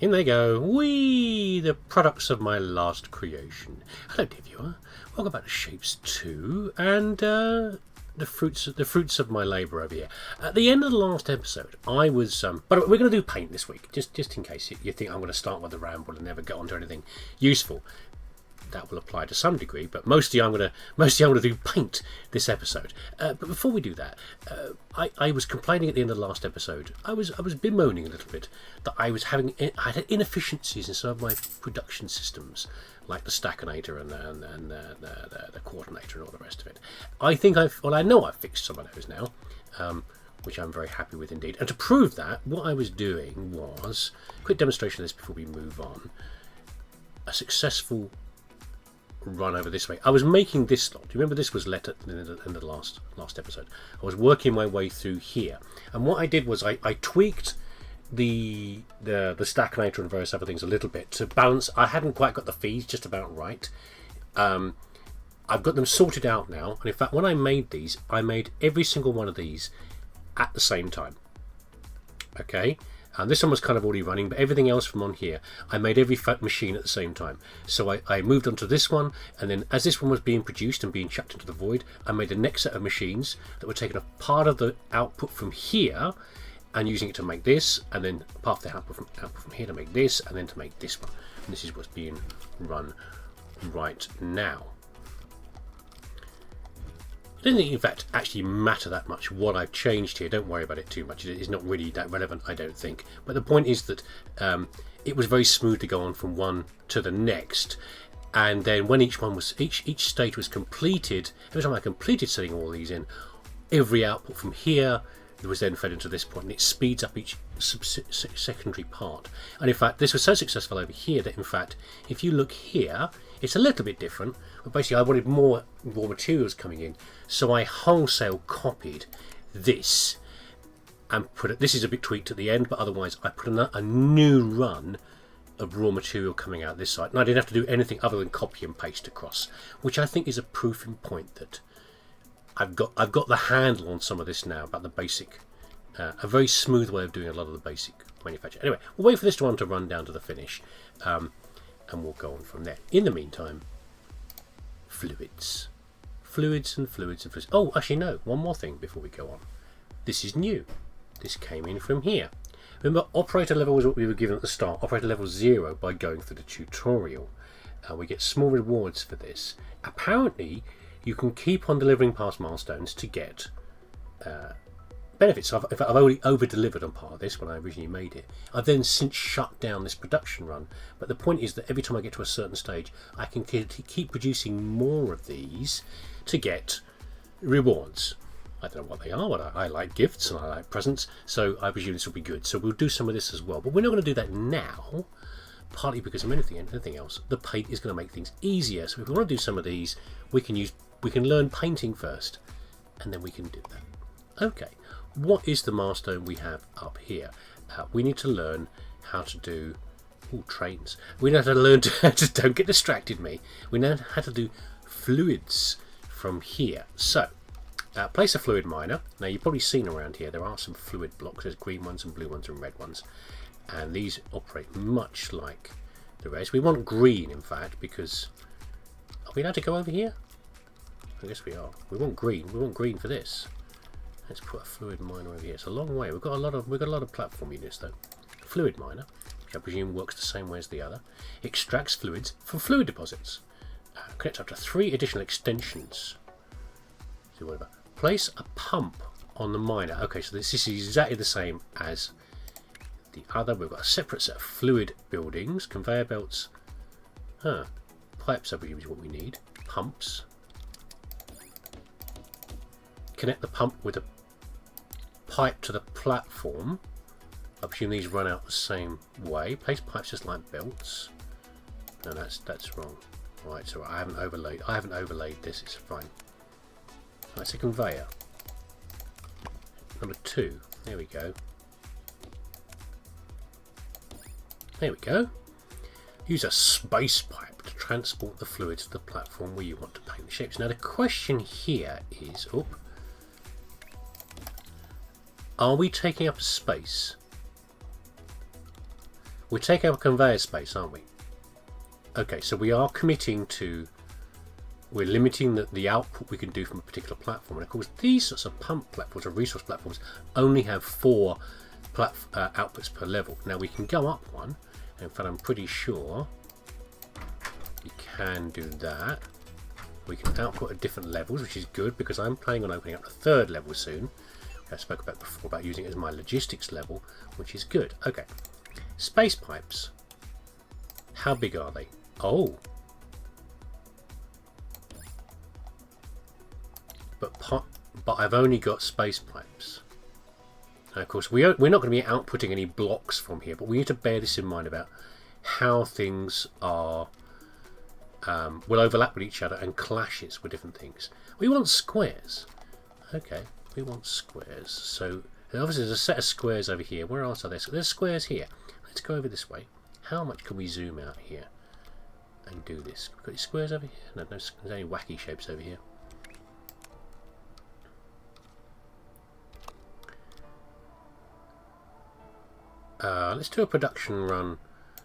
In they go. Whee! The products of my last creation. Hello, dear viewer. Welcome back to Shapez 2 and the fruits of my labour over here. At the end of the last episode, I was. But we're going to do paint this week, just in case you think I'm going to start with the ramble and never get onto anything useful. That will apply to some degree, but mostly I'm going to do paint this episode. But before we do that, I was complaining at the end of the last episode. I was bemoaning a little bit that I had inefficiencies in some of my production systems, like the Stackinator and the Coordinator and all the rest of it. I know I've fixed some of those now, which I'm very happy with indeed. And to prove that, what I was doing was a quick demonstration of this before we move on. A successful run over this way. I was making this slot. Do you remember this was let at in the last episode? I was working my way through here, and what I did was I tweaked the Stackinator and various other things a little bit to balance. I hadn't quite got the feeds just about right. I've got them sorted out now, and in fact when I made these, I made every single one of these at the same time. Okay, and this one was kind of already running, but everything else from on here, I made every machine at the same time. So I moved on to this one, and then as this one was being produced and being chucked into the void, I made the next set of machines that were taking a part of the output from here and using it to make this, and then part of the output from here to make this, and then to make this one. And this is what's being run right now. I don't think, in fact, actually matter that much what I've changed here. Don't worry about it too much. It's not really that relevant, I don't think. But the point is that it was very smooth to go on from one to the next. And then when each stage was completed, every time I completed setting all these in, every output from here was then fed into this point, and it speeds up each secondary part. And in fact, this was so successful over here that, in fact, if you look here, it's a little bit different. But basically, I wanted more raw materials coming in, so I wholesale copied this and put it. This is a bit tweaked at the end, but otherwise, I put a new run of raw material coming out this side, and I didn't have to do anything other than copy and paste across, which I think is a proof in point that I've got the handle on some of this now about the basic, a very smooth way of doing a lot of the basic manufacture. Anyway, we'll wait for this one to run down to the finish, and we'll go on from there. In the meantime, fluids and fluids. Oh, actually no, one more thing before we go on. This is new. This came in from here. Remember, operator level was what we were given at the start. Operator level 0 by going through the tutorial. We get small rewards for this. Apparently, you can keep on delivering past milestones to get benefits. I've already over-delivered on part of this when I originally made it. I've then since shut down this production run, but the point is that every time I get to a certain stage, I can keep producing more of these to get rewards. I don't know what they are, but I like gifts and I like presents, so I presume this will be good. So we'll do some of this as well, but we're not going to do that now, partly because of anything else. The paint is going to make things easier, so if we want to do some of these, we can learn painting first, and then we can do that. Okay, what is the milestone we have up here? We need to learn how to do trains. We know how to learn to don't get distracted me. We know how to do fluids from here. So place a fluid miner. Now you've probably seen around here there are some fluid blocks. There's green ones and blue ones and red ones, and these operate much like the rest. We want green, in fact, because are we allowed to go over here? I guess we are. We want green. We want green for this. Let's put a fluid miner over here. It's a long way. We've got a lot of platform units though. Fluid miner, which I presume works the same way as the other, extracts fluids from fluid deposits. Connects up to 3 additional extensions. So whatever. Place a pump on the miner. Okay, so this is exactly the same as the other. We've got a separate set of fluid buildings, conveyor belts. Pipes, I believe, is what we need. Pumps. Connect the pump with a pipe to the platform. I presume these run out the same way. Place pipes just like belts. No, that's wrong. Right, so I haven't overlaid this. It's fine. That's a conveyor. Number 2. There we go. There we go. Use a space pipe to transport the fluid to the platform where you want to paint the shapes. Now the question here is, are we taking up a space? we're taking up a conveyor space, aren't we? Okay, so we are committing to, we're limiting the output we can do from a particular platform. And of course, these sorts of pump platforms or resource platforms only have 4 outputs per level. Now we can go up one. In fact, I'm pretty sure we can do that. We can output at different levels, which is good because I'm planning on opening up the 3rd level soon. I spoke about before about using it as my logistics level, which is good. Okay, space pipes. How big are they? Oh, but I've only got space pipes. Now, of course, we're not going to be outputting any blocks from here, but we need to bear this in mind about how things are will overlap with each other and clashes with different things. We want squares. Okay, we want squares. So obviously there's a set of squares over here. Where else are there? There's squares here. Let's go over this way. How much can we zoom out here and do this? We've got any squares over here? No, there's any wacky shapes over here. Let's do a production run.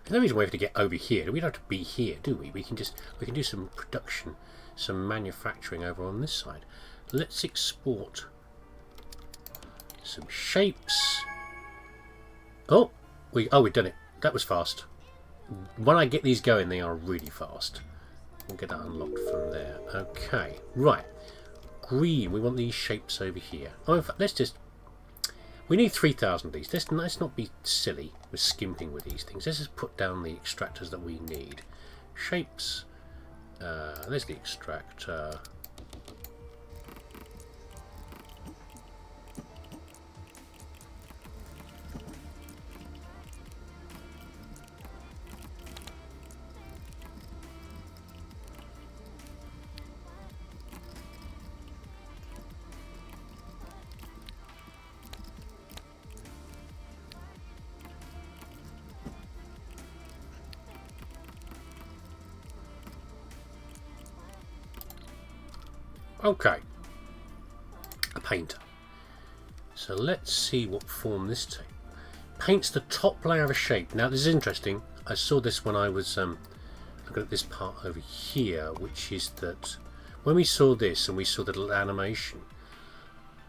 There's no reason we have to get over here. We don't have to be here, do we? We can do some production, some manufacturing over on this side. Let's export some shapes. Oh, we've done it. That was fast. When I get these going, they are really fast. We'll get that unlocked from there. Okay, right. Green. We want these shapes over here. Oh, in fact, let's just. We need 3,000 of these. Let's not be silly with skimping with these things. Let's just put down the extractors that we need. Shapes. There's the extractor. Okay, a painter. So let's see what form this takes. Paints the top layer of a shape. Now this is interesting. I saw this when I was looking at this part over here, which is that when we saw this and we saw the little animation,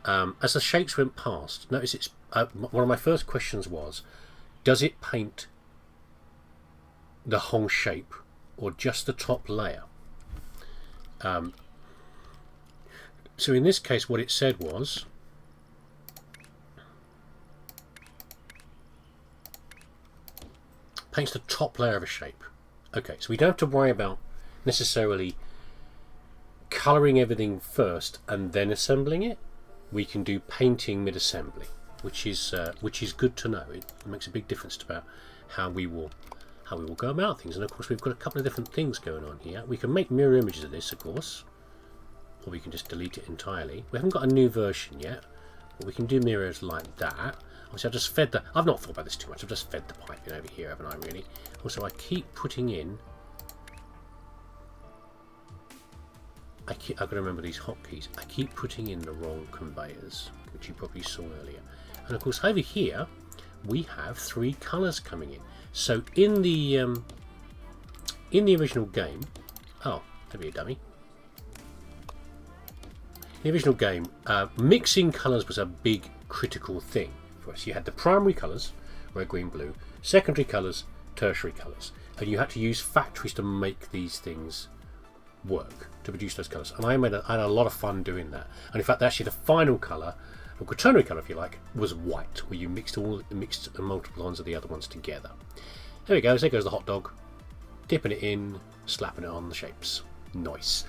as the shapes went past, notice it's one of my first questions was, does it paint the whole shape or just the top layer? So in this case what it said was paints the top layer of a shape. Okay, so we don't have to worry about necessarily colouring everything first and then assembling it. We can do painting mid-assembly, which is good to know. It makes a big difference about how we will go about things. And of course we've got a couple of different things going on here. We can make mirror images of this, of course, or we can just delete it entirely. We haven't got a new version yet, but we can do mirrors like that. Obviously I've just fed the... I've not thought about this too much. I've just fed the pipe in over here, haven't I, really? Also, I keep putting in... I've got to remember these hotkeys. I keep putting in the wrong conveyors, which you probably saw earlier. And of course, over here, we have 3 colours coming in. So in the original game... Oh, don't be a dummy. In the original game, mixing colours was a big critical thing for us. You had the primary colours, red, green, blue, secondary colours, tertiary colours, and you had to use factories to make these things work, to produce those colours. And I had a lot of fun doing that. And in fact, actually, the final colour, or quaternary colour, if you like, was white, where you mixed multiple ones of the other ones together. There we go. There goes the hot dog, dipping it in, slapping it on the shapes. Nice.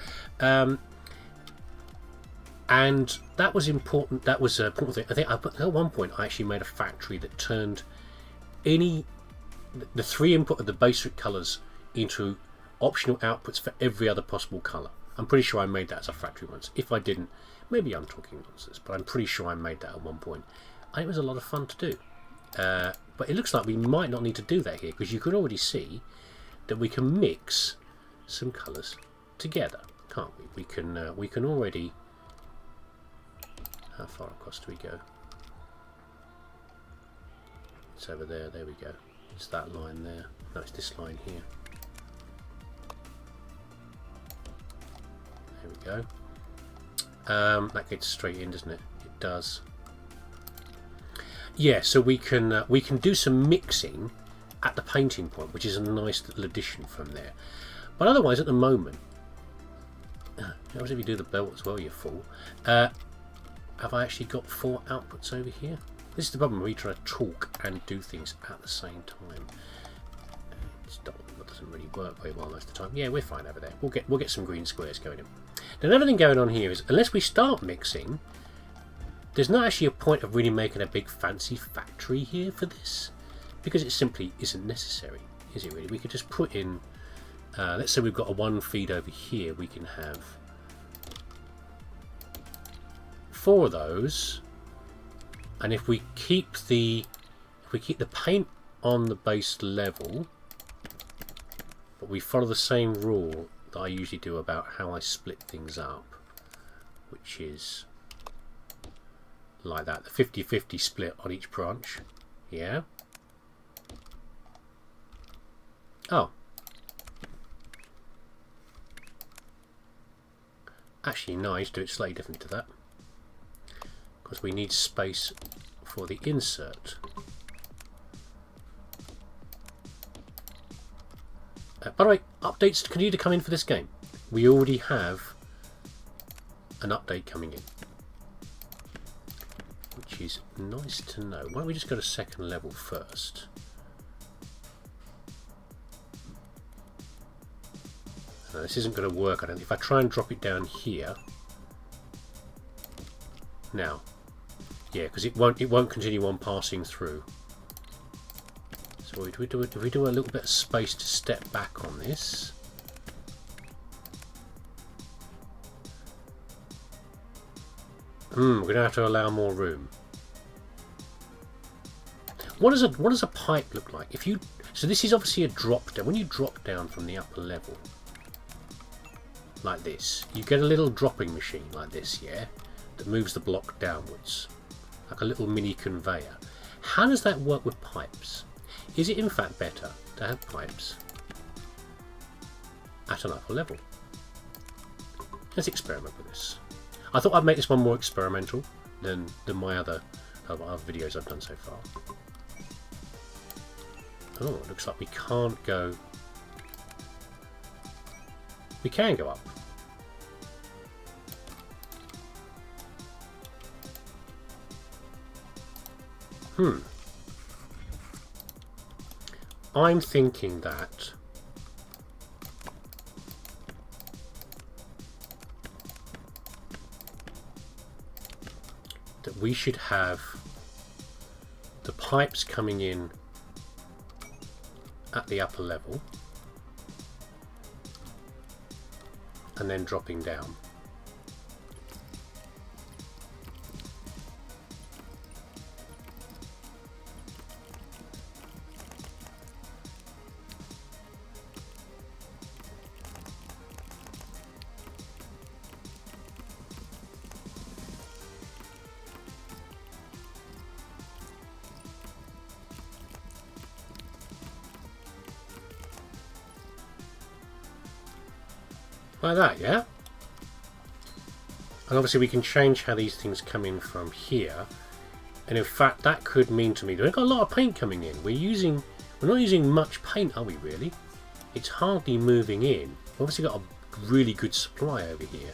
And that was important. That was an important thing. I think at one point I actually made a factory that turned the 3 input of the basic colours into optional outputs for every other possible colour. I'm pretty sure I made that as a factory once. If I didn't, maybe I'm talking nonsense, but I'm pretty sure I made that at one point. And it was a lot of fun to do. But it looks like we might not need to do that here, because you can already see that we can mix some colours together, can't we? We can already... How far across do we go? It's over there. There we go. It's that line there. No, it's this line here. There we go. That gets straight in, doesn't it? It does. Yeah, so we can do some mixing at the painting point, which is a nice little addition from there. But otherwise, at the moment, how if you do the belt as well, you fool. Have I actually got 4 outputs over here? This is the problem when we try to talk and do things at the same time. That doesn't really work very well most of the time. Yeah, we're fine over there. We'll get some green squares going in. Now, another thing going on here is, unless we start mixing, there's not actually a point of really making a big fancy factory here for this, because it simply isn't necessary, is it really? We could just put in, let's say we've got a 1 feed over here, we can have 4 of those, and if we keep the paint on the base level, but we follow the same rule that I usually do about how I split things up, which is like that, the 50-50 split on each branch. Yeah. Oh. Actually, no, I need to do it slightly different to that, because we need space for the insert. By the way, updates continue to come in for this game. We already have an update coming in, which is nice to know. Why don't we just go to second level first? Now, this isn't going to work, I don't think. If I try and drop it down here, now, yeah, because it won't continue on passing through. So if we do a little bit of space to step back on this, we're going to have to allow more room. What does a pipe look like? So this is obviously a drop down. When you drop down from the upper level, like this, you get a little dropping machine like this, yeah, that moves the block downwards, like a little mini conveyor. How does that work with pipes? Is it in fact better to have pipes at an upper level? Let's experiment with this. I thought I'd make this one more experimental than my other videos I've done so far. Oh, it looks like we can't go... We can go up. I'm thinking that we should have the pipes coming in at the upper level and then dropping down. Like that, yeah? And obviously we can change how these things come in from here. And in fact, that could mean to me that we've got a lot of paint coming in. We're not using much paint, are we really? It's hardly moving in. We've obviously got a really good supply over here.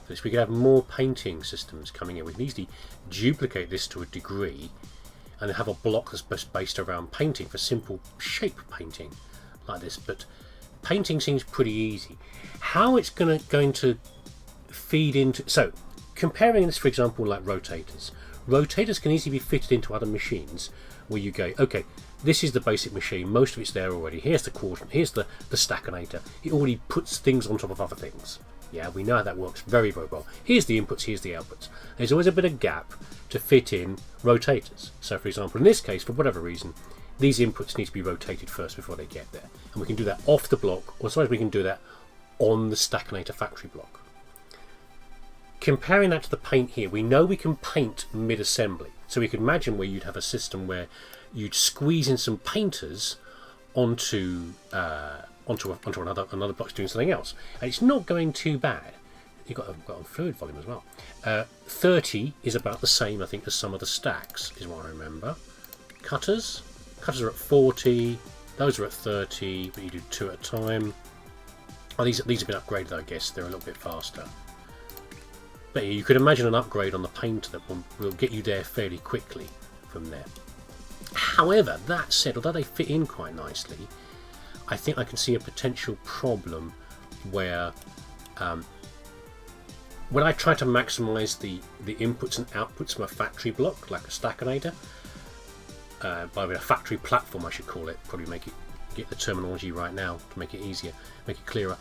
So we could have more painting systems coming in. We can easily duplicate this to a degree and have a block that's based around painting for simple shape painting like this. But painting seems pretty easy. How it's going to feed into... So, comparing this, for example, like rotators. Rotators can easily be fitted into other machines where you go, okay, this is the basic machine, most of it's there already. Here's the coordinate, here's the stackinator. It already puts things on top of other things. Yeah, we know how that works very, very well. Here's the inputs, here's the outputs. There's always a bit of gap to fit in rotators. So, for example, in this case, for whatever reason, these inputs need to be rotated first before they get there. And we can do that off the block, or sometimes we can do that on the stackinator factory block. Comparing that to the paint here, we know we can paint mid-assembly. So we can imagine where you'd have a system where you'd squeeze in some painters onto another box doing something else, and it's not going too bad. You've got on fluid volume as well. 30 is about the same, I think, as some of the stacks, is what I remember. Cutters are at 40. Those are at 30, but you do 2 at a time. Oh, these have been upgraded, I guess. They're a little bit faster. But you could imagine an upgrade on the painter that will get you there fairly quickly from there. However, that said, although they fit in quite nicely, I think I can see a potential problem where when I try to maximise the inputs and outputs from a factory block, like a Stackinator, by a factory platform I should call it, probably get the terminology right now to make it easier, make it clearer.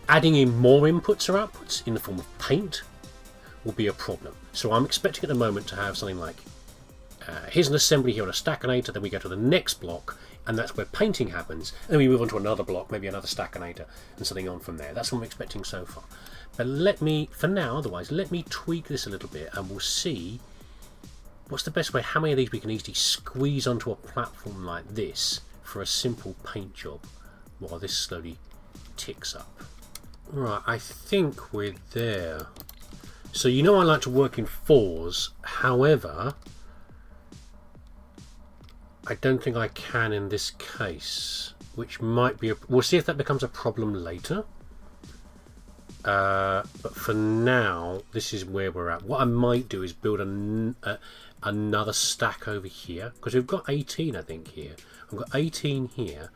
Adding in more inputs or outputs in the form of paint will be a problem. So I'm expecting at the moment to have something like, here's an assembly here on a Stackinator, then we go to the next block, and that's where painting happens, and then we move on to another block, maybe another Stackinator, and something on from there. That's what I'm expecting so far. But for now, otherwise, let me tweak this a little bit, and we'll see what's the best way, how many of these we can easily squeeze onto a platform like this for a simple paint job, while this slowly ticks up. Right, I think we're there. So you know I like to work in 4s, however, I don't think I can in this case, which might be we'll see if that becomes a problem later. But for now, this is where we're at. What I might do is build another stack over here, because we've got 18, I think, here. I've got 18 here.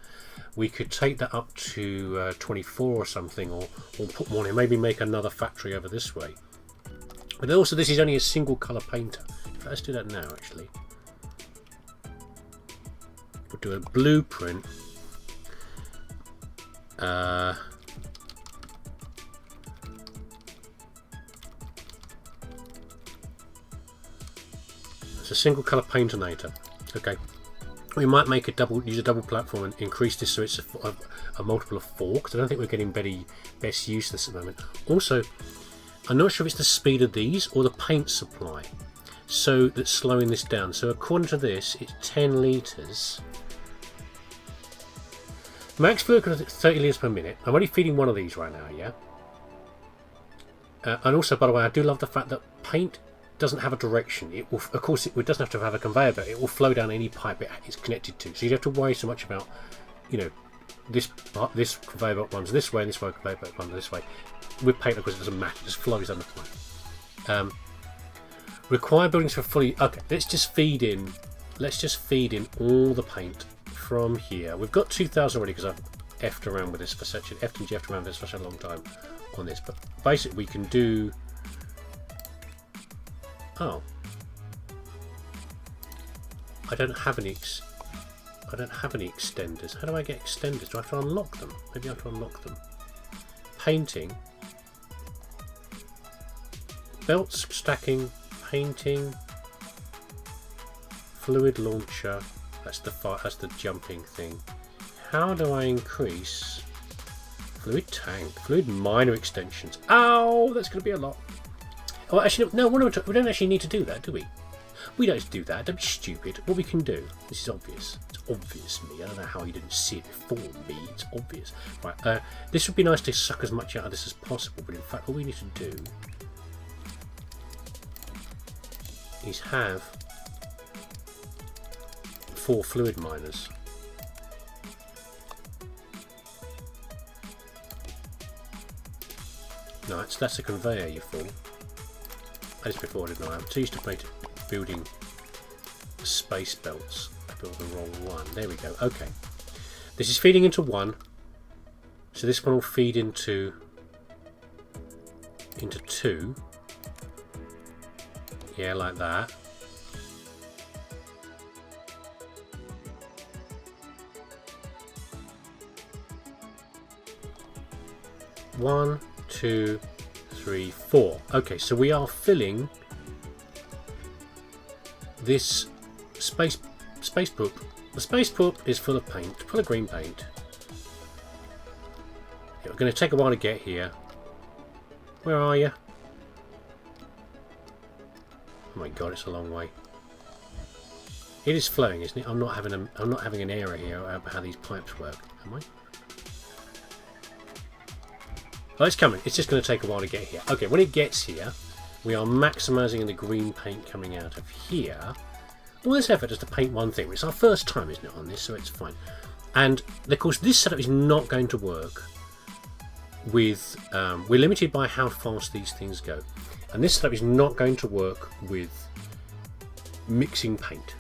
We could take that up to 24 or something, or put more in. Maybe make another factory over this way. But also, this is only a single colour painter. Let's do that now, actually. We'll do a blueprint. It's a single colour painternator. Okay. We might make use a double platform and increase this so it's a multiple of 4, because I don't think we're getting best use of this at the moment. Also, I'm not sure if it's the speed of these or the paint supply, so that's slowing this down. So according to this, it's 10 litres. Max fluid is 30 litres per minute. I'm only feeding one of these right now, yeah? And also, by the way, I do love the fact that paint doesn't have a direction. It will, of course, it doesn't have to have a conveyor belt. It will flow down any pipe it's connected to. So you don't have to worry so much about, you know, this conveyor belt runs this way and this conveyor belt runs this way. With paint, of course, it doesn't matter. It just flows down the pipe. Require buildings for fully. Okay, let's just feed in. Let's just feed in all the paint from here. We've got 2,000 already because I've effed around with this for such a long time on this. But basically, we can do. Oh, I don't have any extenders. How do I get extenders? Do I have to unlock them? Maybe I have to unlock them. Painting, belts, stacking, painting, fluid launcher. That's the jumping thing. How do I increase fluid tank, fluid minor extensions? Ow, that's going to be a lot. Oh, actually, no, we don't actually need to do that, do we? We don't do that. Don't be stupid. What we can do, this is obvious. It's obvious to me. I don't know how you didn't see it before me. It's obvious. Right, this would be nice to suck as much out of this as possible, but in fact, what we need to do is have 4 fluid miners. No, that's a conveyor, you fool. As before, didn't I? I'm too used to building space belts. I built the wrong one. There we go. Okay. This is feeding into 1. So this one will feed into 2. Yeah, like that. One, 2, 3, 4. Okay, so we are filling this space poop. The space poop is full of paint, full of green paint. Yeah, we're going to take a while to get here. Where are you? Oh my god, it's a long way. It is flowing, isn't it? I'm not having an error here about how these pipes work, am I? Oh, it's coming. It's just going to take a while to get here. Okay, when it gets here, we are maximising the green paint coming out of here. All this effort is to paint one thing. It's our first time, isn't it, on this, so it's fine. And, of course, this setup is not going to work with... we're limited by how fast these things go. And this setup is not going to work with mixing paint.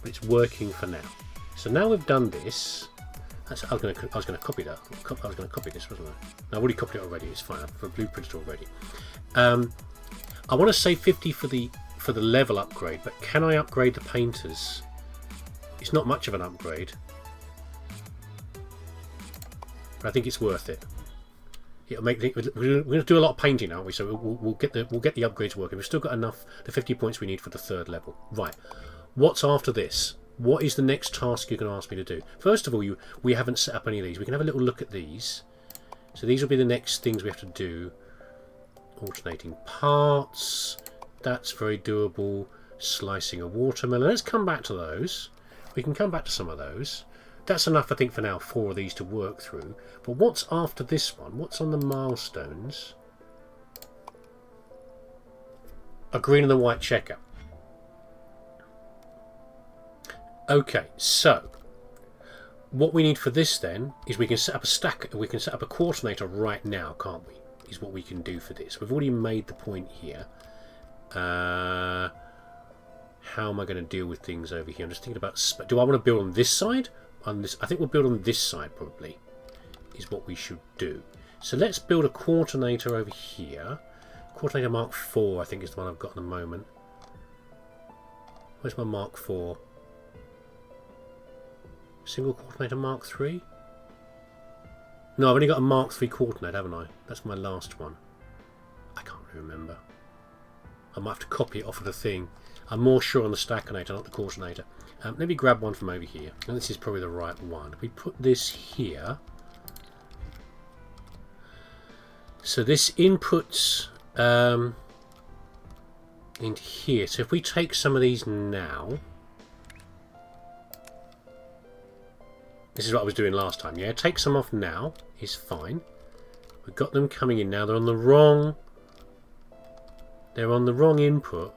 But it's working for now. So now we've done this... I was going to copy that. I was going to copy this, wasn't I? No, I've already copied it already. It's fine. I've blueprinted already. I want to say 50 for the level upgrade, but can I upgrade the painters? It's not much of an upgrade, but I think it's worth it. It'll make we're going to do a lot of painting, aren't we? So we'll get the upgrades working. We've still got enough, the 50 points we need for the third level. Right. What's after this? What is the next task you're going to ask me to do? First of all, we haven't set up any of these. We can have a little look at these. So these will be the next things we have to do. Alternating parts. That's very doable. Slicing a watermelon. Let's come back to those. We can come back to some of those. That's enough, I think, for now, 4 of these to work through. But what's after this one? What's on the milestones? A green and a white checker. Okay, so what we need for this then is we can set up a stack. We can set up a coordinator right now, can't we? Is what we can do for this. We've already made the point here. How am I going to deal with things over here? I'm just thinking about. Do I want to build on this side? On this, I think we'll build on this side probably. Is what we should do. So let's build a coordinator over here. Coordinator Mark IV, I think, is the one I've got at the moment. Where's my Mark IV? Single coordinator Mark III? No, I've only got a Mark III coordinate, haven't I? That's my last one. I can't remember. I might have to copy it off of the thing. I'm more sure on the stackinator, not the coordinator. Let me grab one from over here. And this is probably the right one. If we put this here. So this inputs into here. So if we take some of these now. This is what I was doing last time, yeah? Take some off now is fine. We've got them coming in now. They're on the wrong input.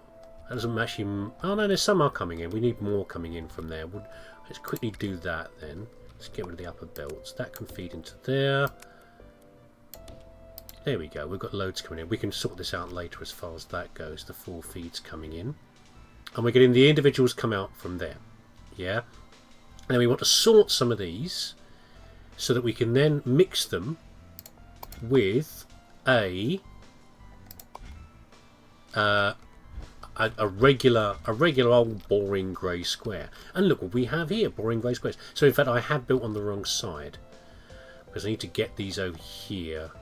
That doesn't actually... Oh no, there's some are coming in. We need more coming in from there. Let's quickly do that then. Let's get rid of the upper belts. That can feed into there. There we go. We've got loads coming in. We can sort this out later as far as that goes. The 4 feeds coming in. And we're getting the individuals come out from there. Yeah? And then we want to sort some of these so that we can then mix them with a regular old boring grey square. And look what we have here, boring grey squares. So in fact I have built on the wrong side because I need to get these over here.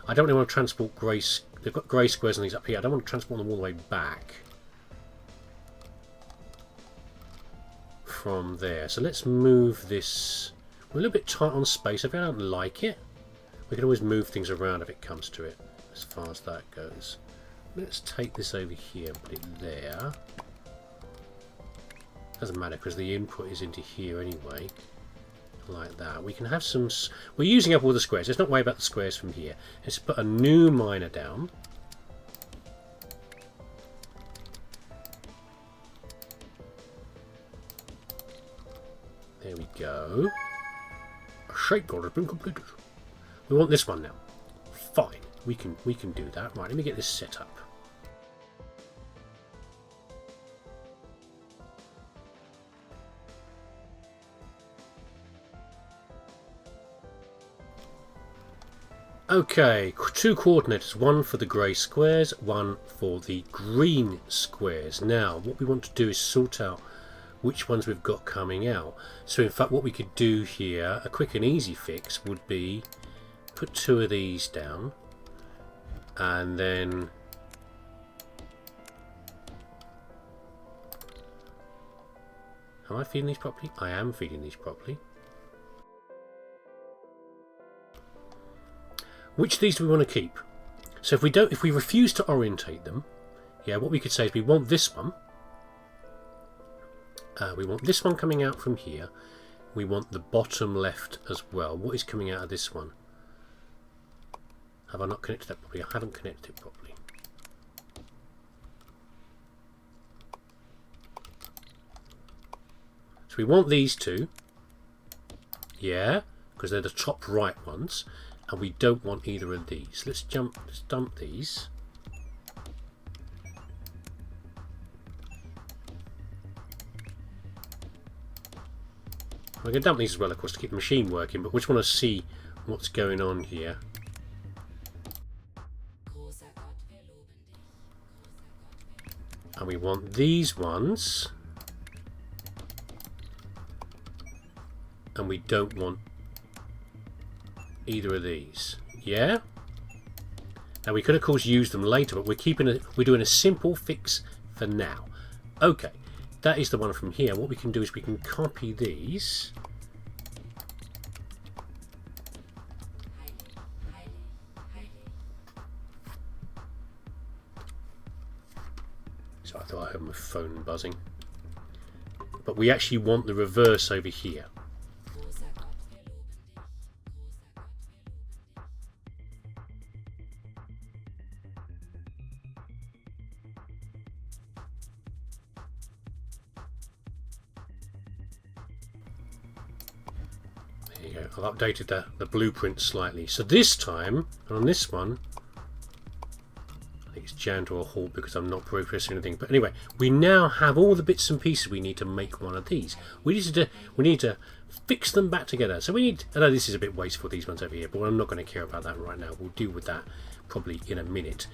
I don't really want to transport grey. They've got grey squares and these up here. I don't want to transport them all the way back from there. So let's move this. We're a little bit tight on space. If I don't like it, we can always move things around if it comes to it, as far as that goes. Let's take this over here and put it there. Doesn't matter because the input is into here anyway. Like that. We can have some... We're using up all the squares. Let's not worry about the squares from here. Let's put a new miner down. There we go. A shape goal has been completed. We want this one now. Fine. We can do that. Right, let me get this set up. Okay, 2 coordinators, one for the grey squares, one for the green squares. Now, what we want to do is sort out which ones we've got coming out. So in fact what we could do here, a quick and easy fix would be put 2 of these down and then am I feeding these properly? I am feeding these properly. Which of these do we want to keep? So if we refuse to orientate them, yeah, what we could say is we want this one. We want this one coming out from here. We want the bottom left as well. What is coming out of this one? Have I not connected that properly? I haven't connected it properly. So we want these two. Yeah, because they're the top right ones. And we don't want either of these. Let's dump these. I'm going to dump these as well, of course, to keep the machine working, but we just want to see what's going on here. And we want these ones. And we don't want either of these. Yeah? Now we could of course use them later, but we're doing a simple fix for now. Okay. That is the one from here. What we can do is we can copy these. So I thought I heard my phone buzzing. But we actually want the reverse over here. I've updated the blueprint slightly. So this time, on this one, I think it's jammed to a halt because I'm not progressing anything. But anyway, we now have all the bits and pieces we need to make one of these. We need to fix them back together. So we need. I know this is a bit wasteful, these ones over here, but I'm not going to care about that right now. We'll deal with that probably in a minute.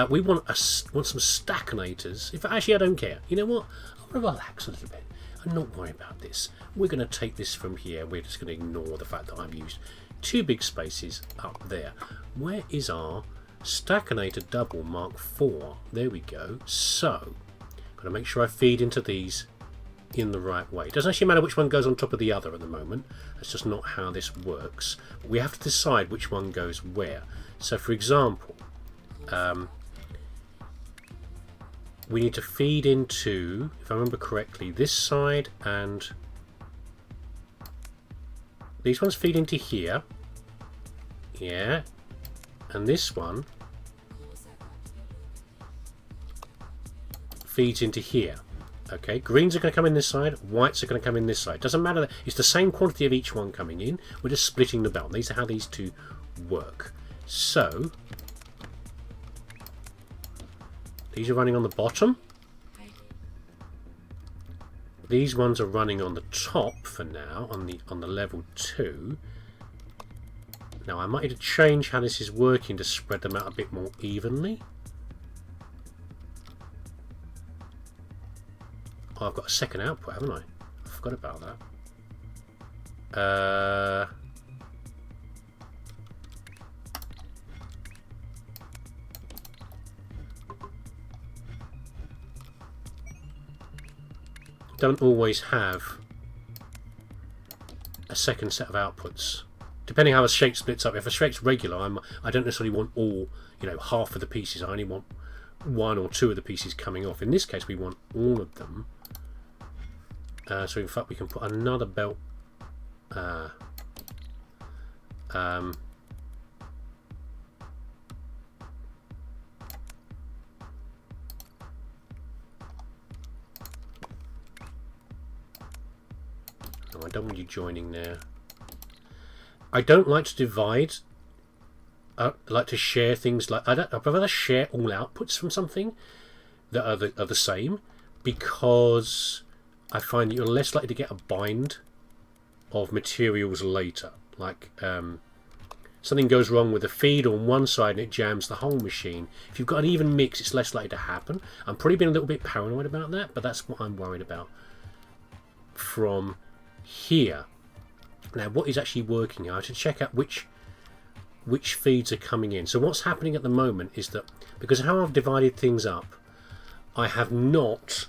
We want some stackinators. If actually I don't care. You know what? I want to relax a little bit. I'm not worried about this. We're going to take this from here. We're just going to ignore the fact that I've used two big spaces up there. Where is our stackinator double Mark IV? There we go. So, got to make sure I feed into these in the right way. It doesn't actually matter which one goes on top of the other at the moment. That's just not how this works. But we have to decide which one goes where. So, for example, we need to feed into, if I remember correctly, this side, and these ones feed into here. Yeah. And this one feeds into here. Okay, greens are going to come in this side, whites are going to come in this side. Doesn't matter, it's the same quantity of each one coming in. We're just splitting the belt. These are how these two work. So these are running on the bottom. These ones are running on the top for now, on the level 2. Now I might need to change how this is working to spread them out a bit more evenly. Oh, I've got a second output, haven't I? I forgot about that. Don't always have a second set of outputs. Depending how a shape splits up. If a shape's regular, I don't necessarily want all, half of the pieces. I only want one or two of the pieces coming off. In this case, we want all of them. So in fact, we can put another belt. I don't want you joining there. I don't like to divide. I like to share things like I'd rather share all outputs from something that are the same, because I find that you're less likely to get a bind of materials later. Like something goes wrong with the feed on one side and it jams the whole machine. If you've got an even mix, it's less likely to happen. I'm probably being a little bit paranoid about that, but that's what I'm worried about from here. Now, what is actually working here? I should check out which feeds are coming in. So what's happening at the moment is that because of how I've divided things up, I have not.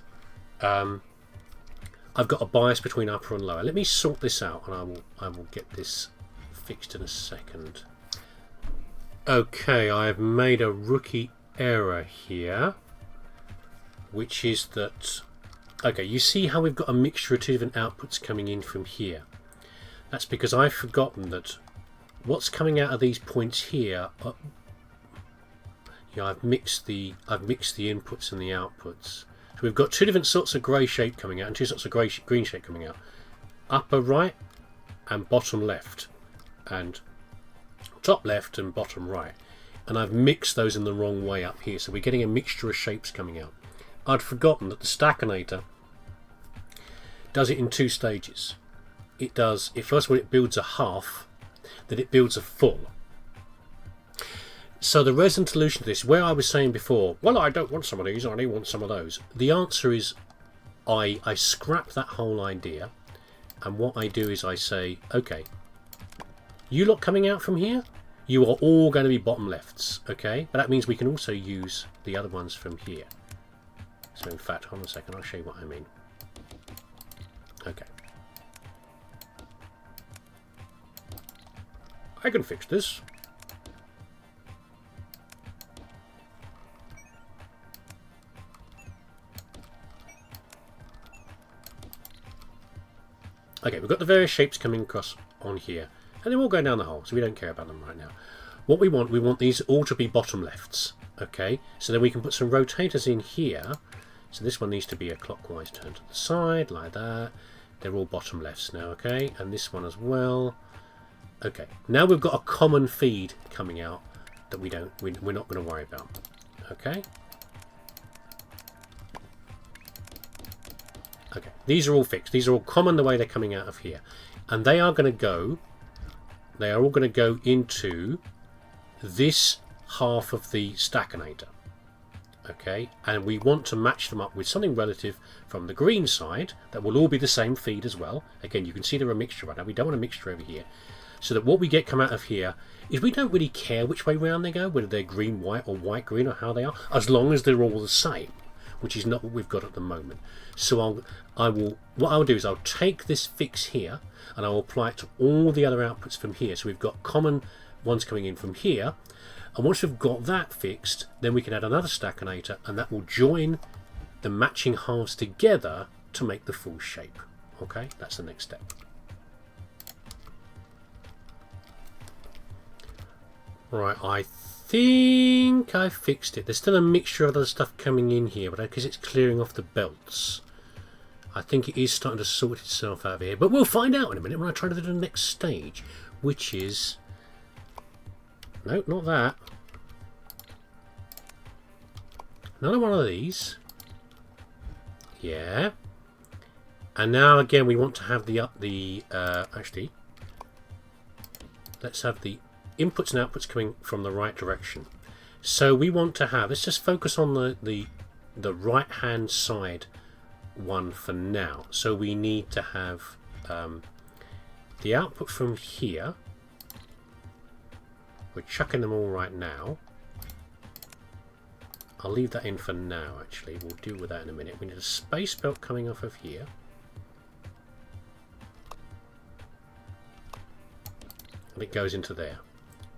I've got a bias between upper and lower. Let me sort this out, and I will get this fixed in a second. Okay, I have made a rookie error here, which is that Okay, you see how we've got a mixture of two different outputs coming in from here. That's because I've forgotten that what's coming out of these points here are, I've mixed the inputs and the outputs. So we've got two different sorts of grey shape coming out and two sorts of green shape coming out. Upper right and bottom left, and top left and bottom right. And I've mixed those in the wrong way up here, so we're getting a mixture of shapes coming out. I'd forgotten that the Stackinator does it in two stages. It first of all it builds a half, then it builds a full. So the resin solution to this, where I was saying before, well, I don't want some of these, I only want some of those. The answer is I scrap that whole idea, and what I do is I say, okay, you lot coming out from here, you are all going to be bottom lefts, okay? But that means we can also use the other ones from here. So in fact, hold on a second, I'll show you what I mean. Okay. I can fix this. Okay, we've got the various shapes coming across on here. And they're all going down the hole, so we don't care about them right now. What we want these all to be bottom lefts. Okay, so then we can put some rotators in here. So this one needs to be a clockwise turn to the side, like that. They're all bottom lefts now, okay? And this one as well. Okay, now we've got a common feed coming out that we're not going to worry about. Okay? Okay, these are all fixed. These are all common the way they're coming out of here. And they are going to go... They are all going to go into this half of the Stackinator. Okay, and we want to match them up with something relative from the green side that will all be the same feed as well. Again, you can see they're a mixture right now. We don't want a mixture over here. So that what we get come out of here is we don't really care which way round they go, whether they're green, white, or white, green, or how they are, as long as they're all the same, which is not what we've got at the moment. So what I'll do is I'll take this fix here and I'll apply it to all the other outputs from here. So we've got common ones coming in from here, and once we've got that fixed, then we can add another Stackinator, and that will join the matching halves together to make the full shape. Okay, that's the next step. Right, I think I fixed it. There's still a mixture of other stuff coming in here, but because it's clearing off the belts, I think it is starting to sort itself out of here. But we'll find out in a minute when I try to do the next stage, which is... No, not that. Another one of these. Yeah. And now again we want to have actually, let's have the inputs and outputs coming from the right direction. So we want to have, let's just focus on the right hand side one for now. So we need to have the output from here. We're chucking them all right now. I'll leave that in for now, actually. We'll deal with that in a minute. We need a space belt coming off of here. And it goes into there.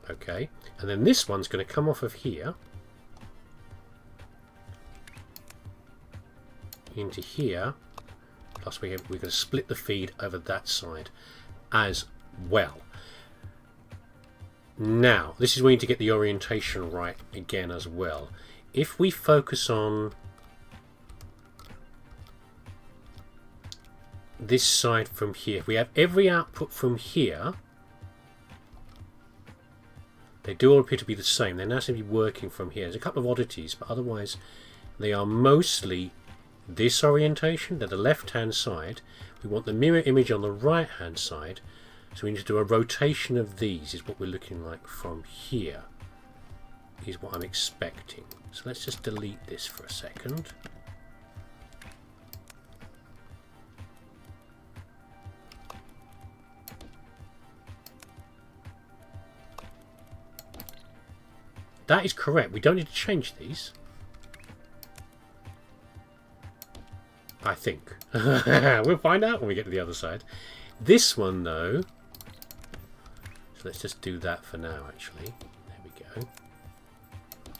Okay. And then this one's going to come off of here. Into here. Plus we're going to split the feed over that side as well. Now, this is where we need to get the orientation right again as well. If we focus on this side from here, if we have every output from here, they do all appear to be the same. They now seem to be working from here. There's a couple of oddities, but otherwise they are mostly this orientation. They're the left-hand side. We want the mirror image on the right-hand side. So we need to do a rotation of these, is what we're looking like from here, is what I'm expecting. So let's just delete this for a second. That is correct. We don't need to change these. I think. We'll find out when we get to the other side. This one, though... So let's just do that for now, actually. There we go.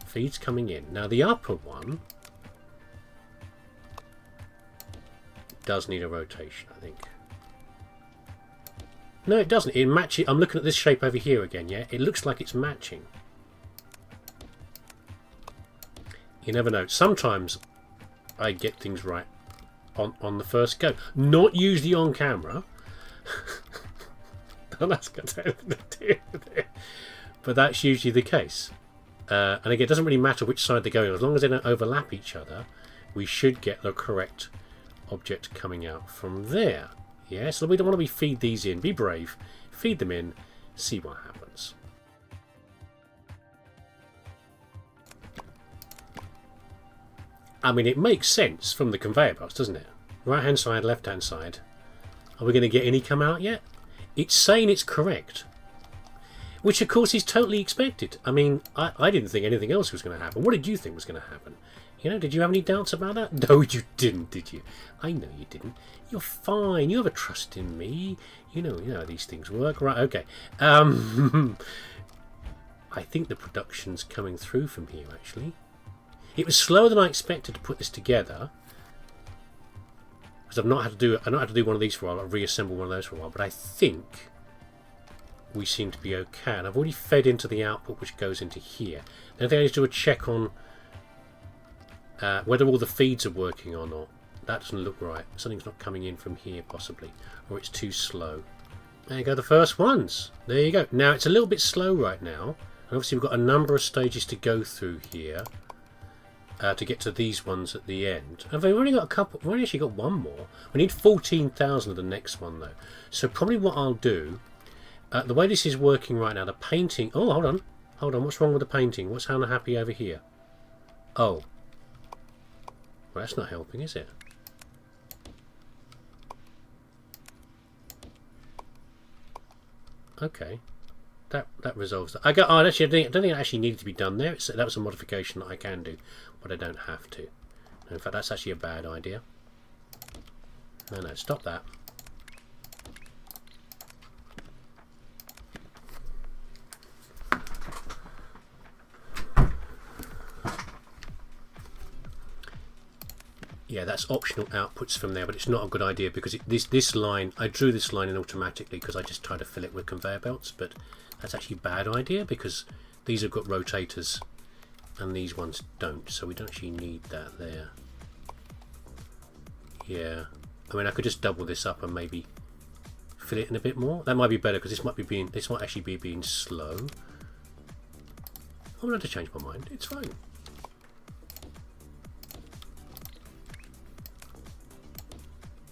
Feed's coming in. Now, the upper one... does need a rotation, I think. No, it doesn't. It matches. I'm looking at this shape over here again, yeah? It looks like it's matching. You never know. Sometimes I get things right on the first go. Not usually on camera. That's got anything to do with it. But that's usually the case. And again, it doesn't really matter which side they're going. As long as they don't overlap each other, we should get the correct object coming out from there. Yeah, so we don't want to feed these in. Be brave. Feed them in. See what happens. I mean, it makes sense from the conveyor belts, doesn't it? Right hand side, left hand side. Are we going to get any come out yet? It's saying it's correct. Which, of course, is totally expected. I mean, I didn't think anything else was going to happen. What did you think was going to happen? You know, did you have any doubts about that? No, you didn't, did you? I know you didn't. You're fine. You have a trust in me. You know how these things work. Right, okay. I think the production's coming through from here, actually. It was slower than I expected to put this together. Because I've not had to do one of these for a while. I've reassembled one of those for a while. But I think we seem to be okay. And I've already fed into the output, which goes into here. Then I think I need to do a check on whether all the feeds are working or not. That doesn't look right. Something's not coming in from here, possibly. Or it's too slow. There you go, the first ones. There you go. Now, it's a little bit slow right now. And obviously, we've got a number of stages to go through here to get to these ones at the end. And we've only got a couple. We've only actually got one more. We need 14,000 of the next one, though. So probably what I'll do, the way this is working right now, the painting... Oh, hold on. Hold on. What's wrong with the painting? What's unhappy over here? Oh. Well, that's not helping, is it? Okay, that resolves that. Actually, I don't think it actually needed to be done there. That was a modification that I can do, but I don't have to. In fact, that's actually a bad idea. No, stop that. Yeah, that's optional outputs from there, but it's not a good idea because this line, I drew this line in automatically because I just tried to fill it with conveyor belts, but that's actually a bad idea because these have got rotators and these ones don't, so we don't actually need that there. Yeah, I mean, I could just double this up and maybe fill it in a bit more. That might be better because this might actually be being slow. I'm going to change my mind. It's fine.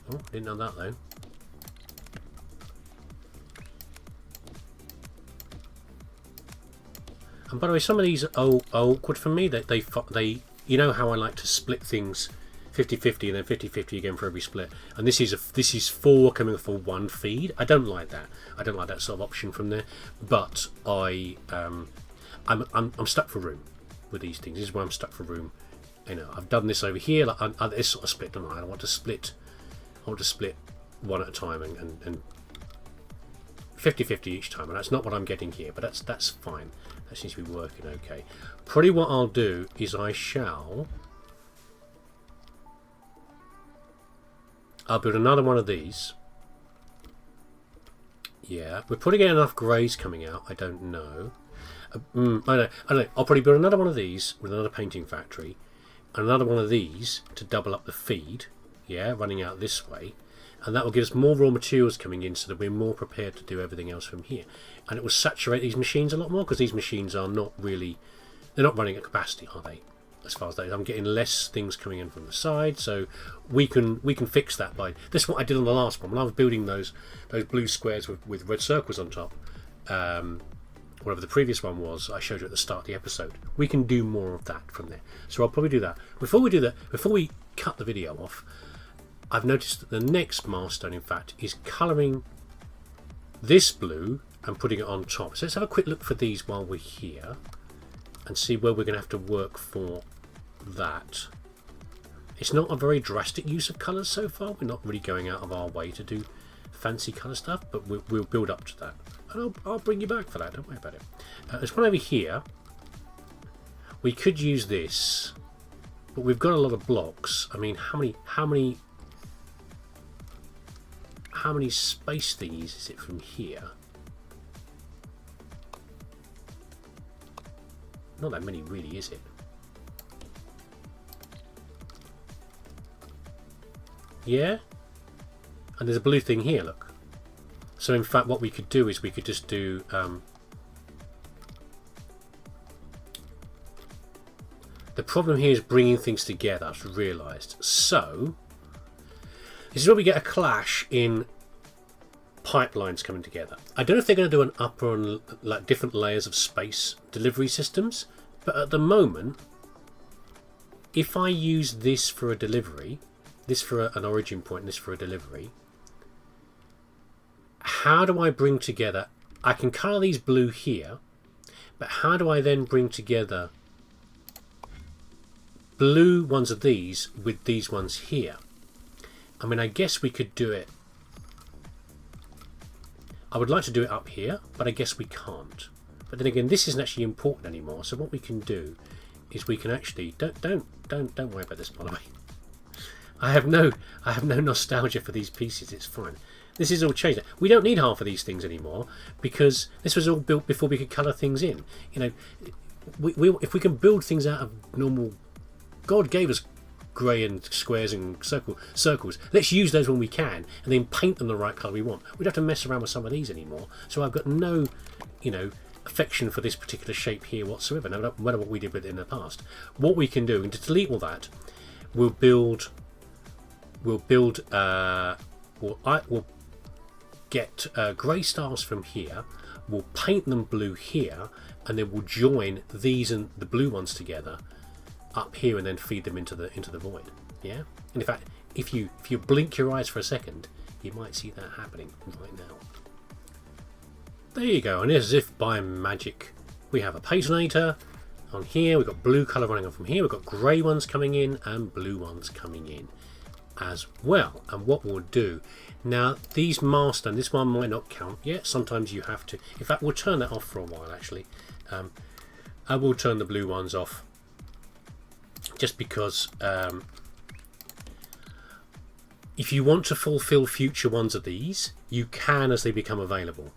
Oh, didn't know that though. And by the way, some of these are awkward for me. That they you know how I like to split things 50-50 and then 50-50 again for every split. And this is 4 coming for one feed. I don't like that. I don't like that sort of option from there. But I'm stuck for room with these things. This is where I'm stuck for room. You know, I've done this over here. Like this sort of split. Don't I want to split. I want to split one at a time and 50-50 each time, and that's not what I'm getting here, but that's fine. That seems to be working okay. Probably what I'll do is I'll build another one of these. Yeah, we're probably getting enough greys coming out. I don't know. I don't know. I'll probably build another one of these with another painting factory, and another one of these to double up the feed. Yeah, running out this way, and that will give us more raw materials coming in so that we're more prepared to do everything else from here. And it will saturate these machines a lot more because these machines are not really, they're not running at capacity, are they? As far as that, I'm getting less things coming in from the side, so we can fix that by this. Is what I did on the last one when I was building those blue squares with red circles on top. Whatever the previous one was, I showed you at the start of the episode. We can do more of that from there. So I'll probably do that. Before we do that, before we cut the video off, I've noticed that the next milestone, in fact, is colouring this blue and putting it on top. So let's have a quick look for these while we're here and see where we're going to have to work for that. It's not a very drastic use of colours so far. We're not really going out of our way to do fancy colour stuff, but we'll build up to that. And I'll bring you back for that, don't worry about it. There's one over here. We could use this, but we've got a lot of blocks. I mean, how many how many space thingies is it from here? Not that many really, is it? Yeah? And there's a blue thing here, look. So in fact what we could do is we could just do the problem here is bringing things together, I've realised. So this is where we get a clash in pipelines coming together. I don't know if they're going to do an upper and like different layers of space delivery systems, but at the moment, if I use this for a delivery, this for an origin point, and this for a delivery, how do I bring together? I can colour these blue here, but how do I then bring together blue ones of these with these ones here? I mean, I guess we could do it. I would like to do it up here, but I guess we can't. But then again, this isn't actually important anymore. So what we can do is we can actually don't worry about this, by the way. I have no nostalgia for these pieces. It's fine. This is all changed. We don't need half of these things anymore because this was all built before we could colour things in. You know, if we can build things out of normal, God gave us grey and squares and circles. Let's use those when we can, and then paint them the right colour we want. We don't have to mess around with some of these anymore. So I've got no, you know, affection for this particular shape here whatsoever, no matter what we did with it in the past. What we can do, and to delete all that, we'll get grey stars from here. We'll paint them blue here, and then we'll join these and the blue ones together up here, and then feed them into the void. Yeah, and in fact, if you blink your eyes for a second, you might see that happening right now. There you go. And as if by magic, we have a patronator on here. We've got blue colour running on from here. We've got grey ones coming in and blue ones coming in as well. And what we'll do now, these master, and this one might not count yet. Sometimes you have to. In fact, we'll turn that off for a while. Actually, I will turn the blue ones off. Just because if you want to fulfill future ones of these, you can as they become available.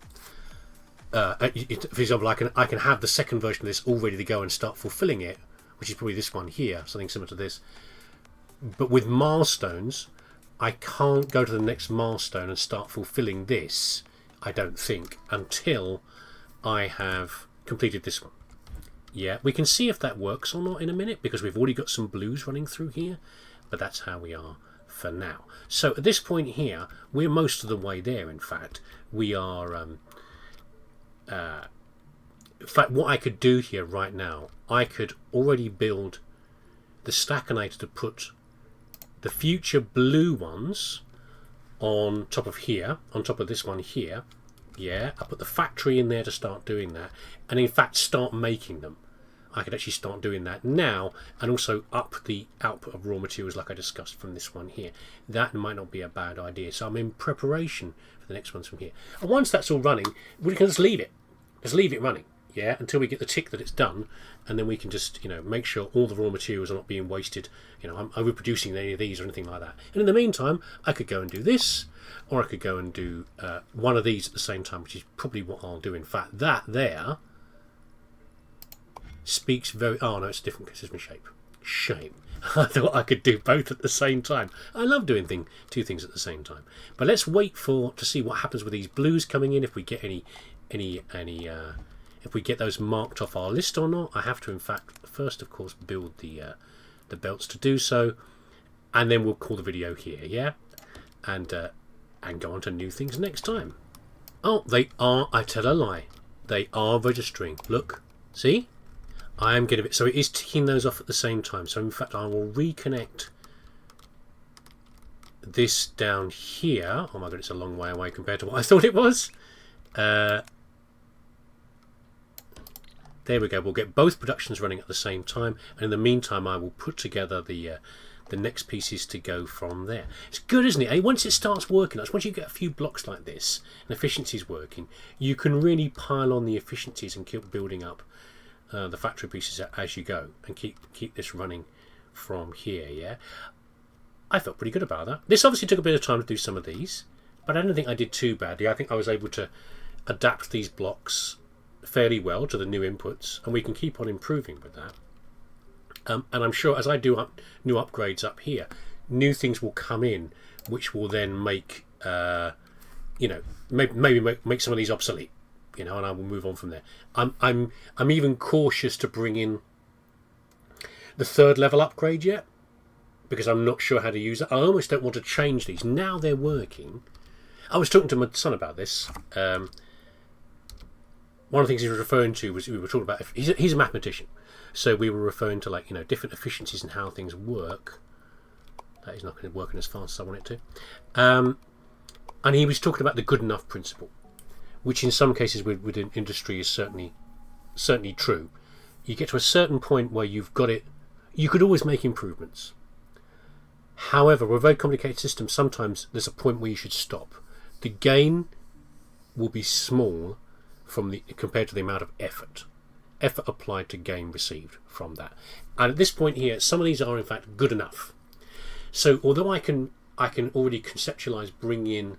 For example, I can have the second version of this all ready to go and start fulfilling it, which is probably this one here, something similar to this. But with milestones, I can't go to the next milestone and start fulfilling this, I don't think, until I have completed this one. Yeah, we can see if that works or not in a minute, because we've already got some blues running through here, but that's how we are for now. So at this point here, we're most of the way there. In fact, we are in fact, what I could do here right now, I could already build the stackinator to put the future blue ones on top of here, on top of this one here. Yeah, I put the factory in there to start doing that, and in fact start making them. I could actually start doing that now, and also up the output of raw materials like I discussed from this one here. That might not be a bad idea. So I'm in preparation for the next ones from here. And once that's all running, we can just leave it. Just leave it running, yeah, until we get the tick that it's done, and then we can just, you know, make sure all the raw materials are not being wasted. You know, I'm overproducing any of these or anything like that. And in the meantime, I could go and do this, or I could go and do one of these at the same time, which is probably what I'll do. In fact, that there speaks very... Oh, no, it's different because it's my shape. Shame. I thought I could do both at the same time. I love doing two things at the same time. But let's wait to see what happens with these blues coming in, if we get any if we get those marked off our list or not. I have to, in fact, first, of course, build the belts to do so, and then we'll call the video here, yeah? And go on to new things next time. Oh, they are... I tell a lie. They are registering. Look. See? I am getting it. So it is ticking those off at the same time. So, in fact, I will reconnect this down here. Oh, my God, it's a long way away compared to what I thought it was. There we go. We'll get both productions running at the same time, and in the meantime I will put together the next pieces to go from there. It's good, isn't it? Once it starts working, once you get a few blocks like this and efficiencies working, you can really pile on the efficiencies and keep building up the factory pieces as you go, and keep this running from here. Yeah, I felt pretty good about that. This obviously took a bit of time to do some of these. but I don't think I did too badly. I think I was able to adapt these blocks fairly well to the new inputs, and we can keep on improving with that. And I'm sure as I do new upgrades up here, new things will come in, which will then make maybe make some of these obsolete, and I will move on from there. I'm even cautious to bring in the 3rd level upgrade yet, because I'm not sure how to use it. I almost don't want to change these now they're working. I was talking to my son about this. One of the things he was referring to was we were talking about. He's a mathematician, so we were referring to different efficiencies and how things work. That is not going to work as fast as I want it to. And he was talking about the good enough principle, which in some cases within industry is certainly true. You get to a certain point where you've got it. You could always make improvements. However, with a very complicated system, sometimes there's a point where you should stop. The gain will be small compared to the amount of effort applied to gain received from that. And at this point here, some of these are in fact good enough. So although I can already conceptualize bringing in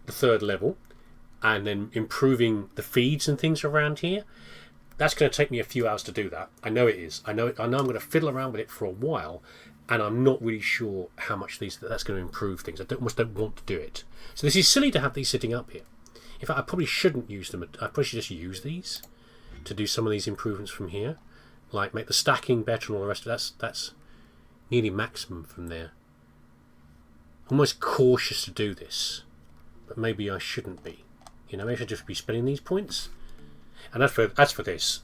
the 3rd level and then improving the feeds and things around here, that's going to take me a few hours to do that. I know it is. I know I'm going to fiddle around with it for a while, and I'm not really sure how much that's going to improve things. I almost don't want to do it. So this is silly to have these sitting up here. In fact, I probably shouldn't use them. I probably should just use these to do some of these improvements from here, like make the stacking better and all the rest of that. That's nearly maximum from there. I'm almost cautious to do this, but maybe I shouldn't be. Maybe I should just be spending these points. And as for this,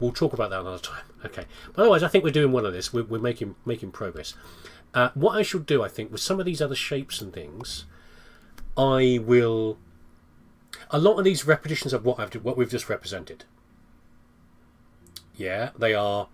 we'll talk about that another time. Okay. But otherwise, I think we're doing well on this. We're making progress. What I should do, I think, with some of these other shapes and things, I will. A lot of these repetitions of what we've just represented. Yeah, they are.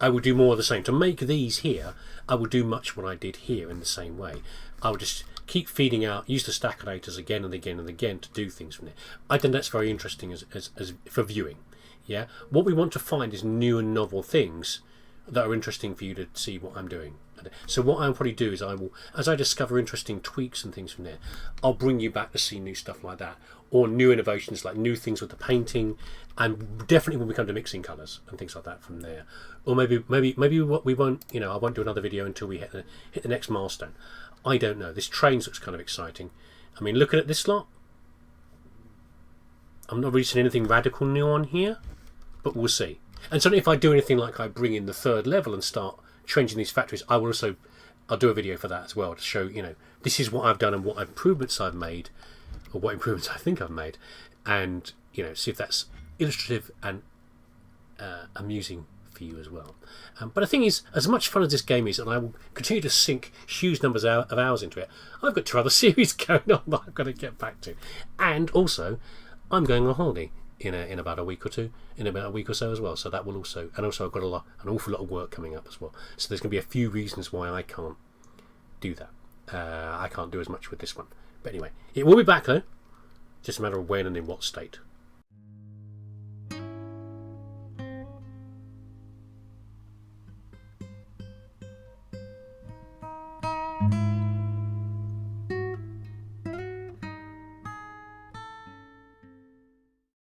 I will do more of the same. To make these here, I will do much what I did here in the same way. I will just keep feeding out, use the stackinators again and again and again to do things from there. I think that's very interesting as for viewing. Yeah, what we want to find is new and novel things that are interesting for you to see what I'm doing. So what I'll probably do is as I discover interesting tweaks and things from there, I'll bring you back to see new stuff like that, or new innovations like new things with the painting, and definitely when we come to mixing colours and things like that from there. Or maybe what we won't, I won't do another video until we hit the next milestone. I don't know. This trains looks kind of exciting. I mean, looking at this lot, I'm not really seeing anything radical new on here, but we'll see. And certainly if I do anything like I bring in the 3rd level and start changing these factories, I'll do a video for that as well to show, this is what I've done and what improvements I've made, or what improvements I think I've made, and see if that's illustrative and amusing for you as well. But the thing is, as much fun as this game is, and I will continue to sink huge numbers of hours into it, I've got 2 other series going on that I've got to get back to, and also I'm going on holiday in about a week or two, in about a week or so as well. So that will also, and also I've got an awful lot of work coming up as well. So there's going to be a few reasons why I can't do that. I can't do as much with this one. But anyway, it will be back though. Just a matter of when and in what state.